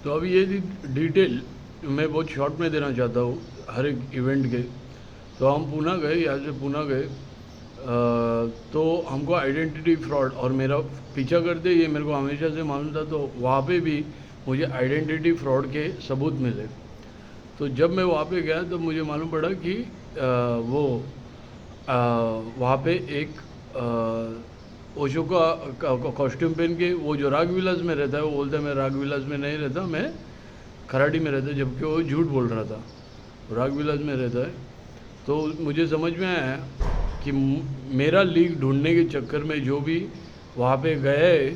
तो अभी ये डिटेल मैं बहुत शॉर्ट में देना चाहता हूँ हर एक इवेंट के। तो हम पूना गए, यहाँ से पूना गए, तो हमको आइडेंटिटी फ्रॉड और मेरा पीछा करते ये मेरे को हमेशा से मालूम था, तो वहाँ पे भी मुझे आइडेंटिटी फ्रॉड के सबूत मिले। तो जब मैं वहाँ पे गया तो मुझे मालूम पड़ा कि वो वहाँ पे एक ओशो का कॉस्ट्यूम पहन के वो जो रागविलास में रहता है, वो बोलता है मैं रागविलास में नहीं रहता, मैं खराड़ी में रहता है, जबकि वो झूठ बोल रहा था, रागविलास में रहता है। तो मुझे समझ में आया कि मेरा लीक ढूंढने के चक्कर में जो भी वहाँ पे गए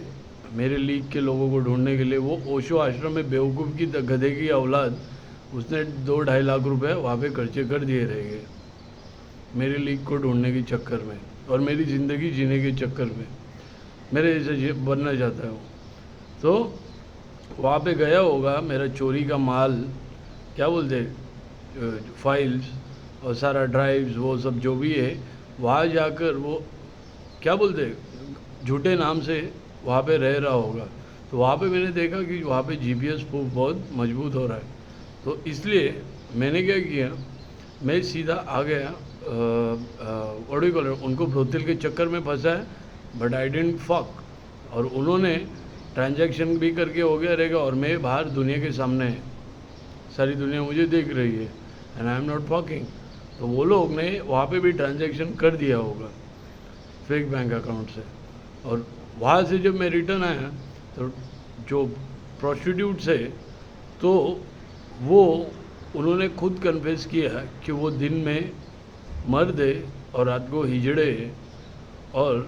मेरे लीक के लोगों को ढूंढने के लिए, वो ओशो आश्रम में बेवकूफ़ की गधे की औलाद, उसने 2-2.5 लाख रुपए वहाँ पे खर्चे कर दिए रहेंगे मेरे लीक को ढूंढने के चक्कर में और मेरी ज़िंदगी जीने के चक्कर में। मेरे जैसे बनना चाहता है वो, तो वहाँ पे गया होगा, मेरा चोरी का माल, क्या बोलते फाइल्स और सारा ड्राइव्स वो सब जो भी है, वहाँ जाकर वो क्या बोलते झूठे नाम से वहाँ पे रह रहा होगा। तो वहाँ पे मैंने देखा कि वहाँ पे जीपीएस प्रूफ बहुत मजबूत हो रहा है। तो इसलिए मैंने क्या किया, मैं सीधा आ गया, व्हाट कॉल, उनको ब्रोथिल के चक्कर में फंसा है, बट आई डिडंट फक, और उन्होंने ट्रांजैक्शन भी करके हो गया रहेगा, और मैं बाहर दुनिया के सामने है, सारी दुनिया मुझे देख रही है, and I am not fucking. तो वो लोग ने वहाँ पे भी ट्रांजैक्शन कर दिया होगा फेक बैंक अकाउंट से। और वहाँ से जब मैं रिटर्न आया तो जो प्रोस्टिट्यूट्स है, तो वो उन्होंने खुद कन्फेस किया कि वो दिन में मर्द है और रात को हिजड़े है, और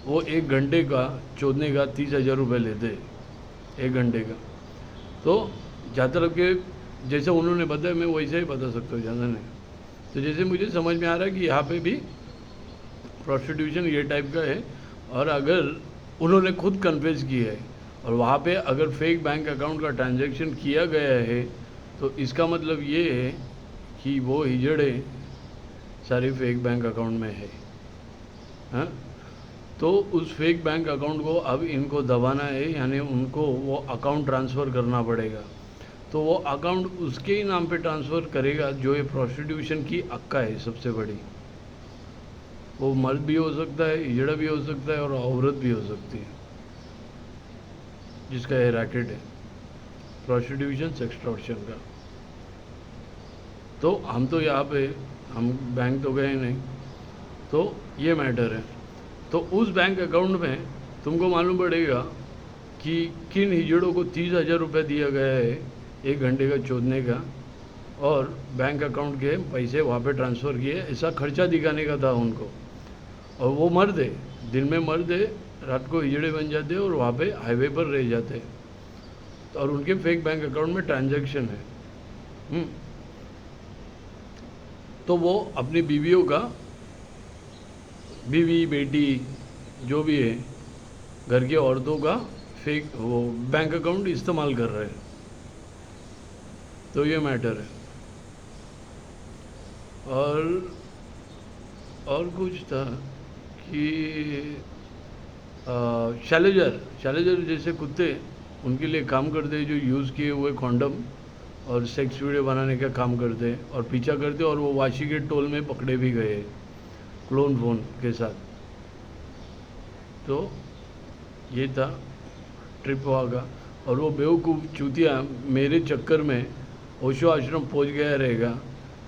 वो 1 घंटे का चोदने का 30,000 रुपये लेते 1 घंटे का। तो जहाँ तक के जैसे उन्होंने बताया मैं वैसे ही बता सकता हूँ, ज़्यादा नहीं। तो जैसे मुझे समझ में आ रहा है कि यहाँ पे भी प्रोस्टिट्यूशन ये टाइप का है, और अगर उन्होंने खुद कन्फेस किया है और वहाँ पे अगर फेक बैंक अकाउंट का ट्रांजैक्शन किया गया है, तो इसका मतलब ये है कि वो हिजड़े सारे फेक बैंक अकाउंट में है, हाँ। तो उस फेक बैंक अकाउंट को अब इनको दबाना है, यानी उनको वो अकाउंट ट्रांसफ़र करना पड़ेगा। तो वो अकाउंट उसके ही नाम पे ट्रांसफ़र करेगा जो ये प्रोस्टिट्यूशन की अक्का है सबसे बड़ी। वो मर्द भी हो सकता है, हिजड़ा भी हो सकता है, और औरत भी हो सकती है, जिसका ये रैकेट है प्रोस्टिट्यूशन सेक्सटॉर्शन का। तो हम तो यहाँ पे हम बैंक तो गए नहीं, तो ये मैटर है। तो उस बैंक अकाउंट में तुमको मालूम पड़ेगा कि किन हिजड़ों को 30,000 रुपये दिया गया है 1 घंटे का चोदने का, और बैंक अकाउंट के पैसे वहाँ पे ट्रांसफ़र किए, ऐसा खर्चा दिखाने का था उनको। और वो मर्द है, दिन में मर्द है, रात को हिजड़े बन जाते हैं और वहाँ पे हाईवे पर रह जाते हैं, और उनके फेक बैंक अकाउंट में ट्रांजैक्शन है। तो वो अपनी बीवियों का, बीवी बेटी जो भी है, घर की औरतों का फेक वो बैंक अकाउंट इस्तेमाल कर रहे हैं। तो ये मैटर है। और कुछ था कि शैलेजर जैसे कुत्ते उनके लिए काम करते हैं, जो यूज़ किए हुए कॉन्डम और सेक्स वीडियो बनाने का काम करते हैं और पीछा करते, और वो वाशी के टोल में पकड़े भी गए क्लोन फ़ोन के साथ। तो ये था ट्रिप वहाँ का। और वो बेवकूफ़ चूतिया मेरे चक्कर में ओशो आश्रम पहुँच गया रहेगा,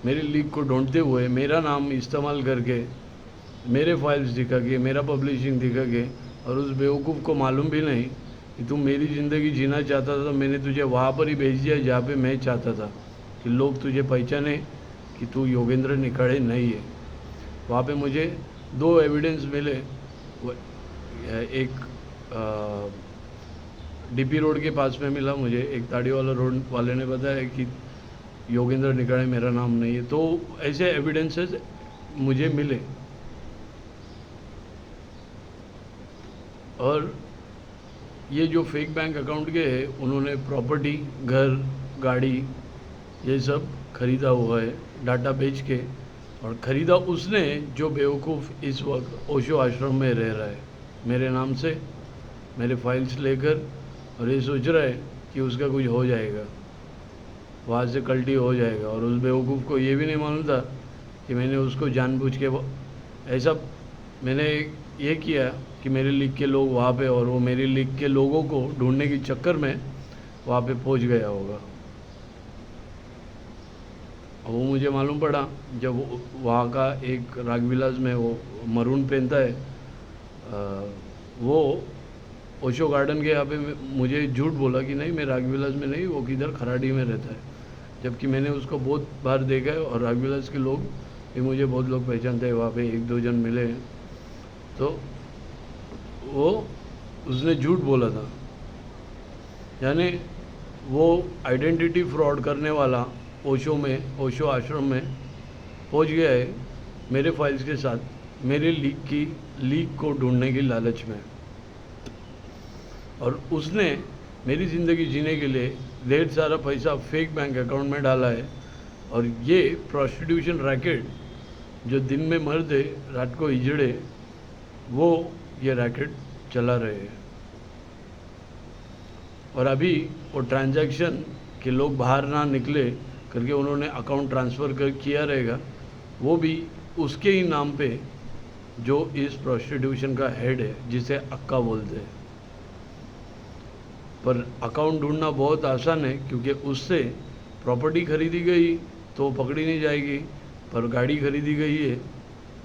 मेरी लीक को ढूंढते हुए मेरा नाम इस्तेमाल करके, मेरे फाइल्स दिखा के, मेरा पब्लिशिंग दिखा के, और उस बेवकूफ़ को मालूम भी नहीं कि तुम मेरी ज़िंदगी जीना चाहता था, तो मैंने तुझे वहाँ पर ही भेज दिया जहाँ पे मैं चाहता था कि लोग तुझे पहचाने कि तू योगेंद्र निखाड़े नहीं है। वहाँ पे मुझे 2 एविडेंस मिले। एक डीपी रोड के पास में मिला मुझे, एक ताड़ी वाला रोड वाले ने बताया कि योगेंद्र निखाड़े मेरा नाम नहीं है। तो ऐसे एविडेंसेस मुझे मिले। और ये जो फेक बैंक अकाउंट के है, उन्होंने प्रॉपर्टी, घर, गाड़ी, ये सब खरीदा हुआ है डाटा बेच के, और ख़रीदा उसने जो बेवकूफ़ इस वक्त ओशो आश्रम में रह रहा है मेरे नाम से, मेरे फाइल्स लेकर, और ये सोच रहा है कि उसका कुछ हो जाएगा, वहाँ से कल्टी हो जाएगा। और उस बेवकूफ़ को ये भी नहीं मालूम था कि मैंने उसको जानबूझ के ऐसा मैंने ये किया कि मेरे लीग के लोग वहाँ पे, और वो मेरी लीग के लोगों को ढूंढने के चक्कर में वहाँ पे पहुँच गया होगा। वो मुझे मालूम पड़ा जब वहाँ का एक रागविलास में वो मरून पहनता है, वो ओशो गार्डन के यहाँ पे मुझे झूठ बोला कि नहीं मैं रागविलास में नहीं, वो किधर खराड़ी में रहता है, जबकि मैंने उसको बहुत बार देखा है। और रागविलास के लोग भी मुझे बहुत लोग पहचानते हैं, वहाँ पे एक दो जन मिले हैं। तो वो उसने झूठ बोला था, यानी वो आइडेंटिटी फ्रॉड करने वाला ओशो आश्रम में पहुंच गया है मेरे फाइल्स के साथ, मेरे लीक को ढूंढने की लालच में। और उसने मेरी ज़िंदगी जीने के लिए ढेर सारा पैसा फेक बैंक अकाउंट में डाला है। और ये प्रोस्टिट्यूशन रैकेट जो दिन में मर्द है रात को हिजड़े, वो ये रैकेट चला रहे हैं। और अभी वो ट्रांजैक्शन के लोग बाहर ना निकले करके उन्होंने अकाउंट ट्रांसफ़र किया रहेगा, वो भी उसके ही नाम पे जो इस प्रोस्टिट्यूशन का हेड है, जिसे अक्का बोलते हैं। पर अकाउंट ढूंढना बहुत आसान है, क्योंकि उससे प्रॉपर्टी खरीदी गई तो पकड़ी नहीं जाएगी, पर गाड़ी खरीदी गई है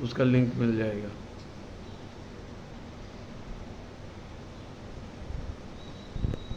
उसका लिंक मिल जाएगा।